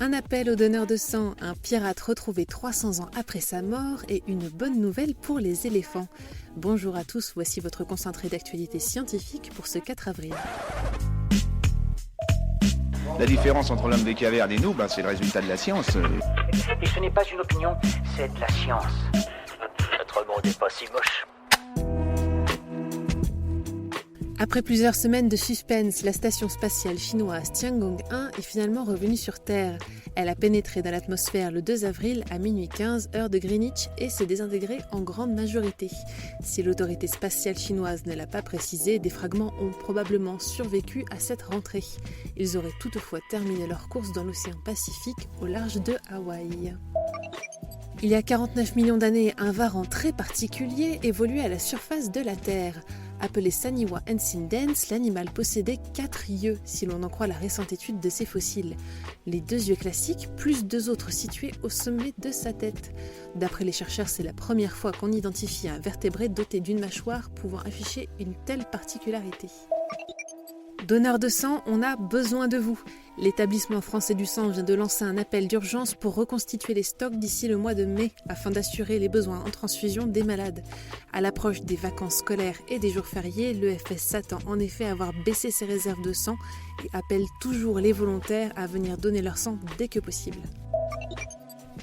Un appel aux donneurs de sang, un pirate retrouvé 300 ans après sa mort et une bonne nouvelle pour les éléphants. Bonjour à tous, voici votre concentré d'actualité scientifique pour ce 4 avril. La différence entre l'homme des cavernes et nous, c'est le résultat de la science. Et ce n'est pas une opinion, c'est de la science. Notre monde n'est pas si moche. Après plusieurs semaines de suspense, la station spatiale chinoise Tiangong-1 est finalement revenue sur Terre. Elle a pénétré dans l'atmosphère le 2 avril à minuit 15, heure de Greenwich, et s'est désintégrée en grande majorité. Si l'autorité spatiale chinoise ne l'a pas précisé, des fragments ont probablement survécu à cette rentrée. Ils auraient toutefois terminé leur course dans l'océan Pacifique, au large de Hawaï. Il y a 49 millions d'années, un varan très particulier évoluait à la surface de la Terre. Appelé Saniwa Ensindens, l'animal possédait 4 yeux, si l'on en croit la récente étude de ses fossiles. Les 2 yeux classiques, plus 2 autres situés au sommet de sa tête. D'après les chercheurs, c'est la première fois qu'on identifie un vertébré doté d'une mâchoire pouvant afficher une telle particularité. Donneurs de sang, on a besoin de vous. L'établissement français du sang vient de lancer un appel d'urgence pour reconstituer les stocks d'ici le mois de mai afin d'assurer les besoins en transfusion des malades. À l'approche des vacances scolaires et des jours fériés, l'EFS s'attend en effet à avoir baissé ses réserves de sang et appelle toujours les volontaires à venir donner leur sang dès que possible.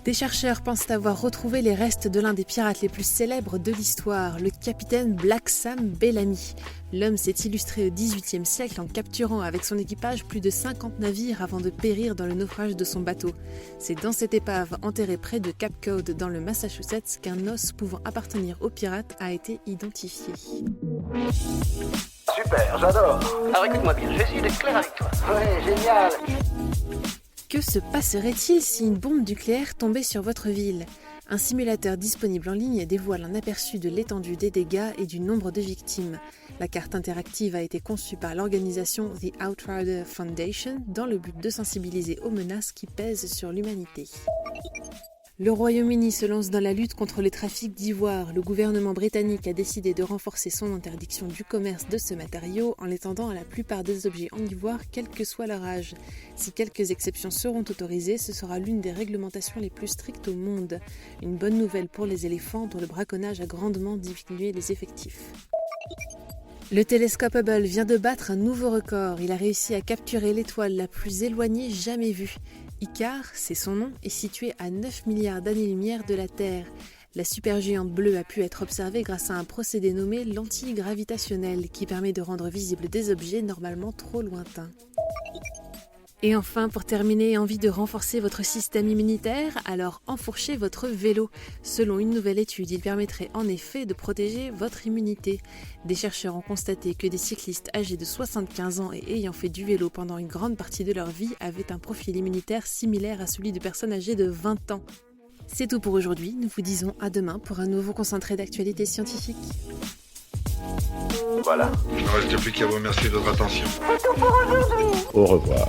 Des chercheurs pensent avoir retrouvé les restes de l'un des pirates les plus célèbres de l'histoire, le capitaine Black Sam Bellamy. L'homme s'est illustré au XVIIIe siècle en capturant avec son équipage plus de 50 navires avant de périr dans le naufrage de son bateau. C'est dans cette épave enterrée près de Cape Cod dans le Massachusetts qu'un os pouvant appartenir aux pirates a été identifié. Super, j'adore. Alors écoute-moi bien, je vais essayer d'être clair avec toi. Ouais, génial. Que se passerait-il si une bombe nucléaire tombait sur votre ville ? Un simulateur disponible en ligne dévoile un aperçu de l'étendue des dégâts et du nombre de victimes. La carte interactive a été conçue par l'organisation The Outrider Foundation dans le but de sensibiliser aux menaces qui pèsent sur l'humanité. Le Royaume-Uni se lance dans la lutte contre le trafic d'ivoire. Le gouvernement britannique a décidé de renforcer son interdiction du commerce de ce matériau en l'étendant à la plupart des objets en ivoire, quel que soit leur âge. Si quelques exceptions seront autorisées, ce sera l'une des réglementations les plus strictes au monde. Une bonne nouvelle pour les éléphants dont le braconnage a grandement diminué les effectifs. Le télescope Hubble vient de battre un nouveau record. Il a réussi à capturer l'étoile la plus éloignée jamais vue. Icare, c'est son nom, est situé à 9 milliards d'années-lumière de la Terre. La supergéante bleue a pu être observée grâce à un procédé nommé lentille gravitationnelle qui permet de rendre visibles des objets normalement trop lointains. Et enfin, pour terminer, envie de renforcer votre système immunitaire? Alors enfourchez votre vélo. Selon une nouvelle étude, il permettrait en effet de protéger votre immunité. Des chercheurs ont constaté que des cyclistes âgés de 75 ans et ayant fait du vélo pendant une grande partie de leur vie avaient un profil immunitaire similaire à celui de personnes âgées de 20 ans. C'est tout pour aujourd'hui, nous vous disons à demain pour un nouveau concentré d'actualité scientifique. Voilà. Il ne reste plus qu'à vous remercier de votre attention. C'est tout pour aujourd'hui. Au revoir.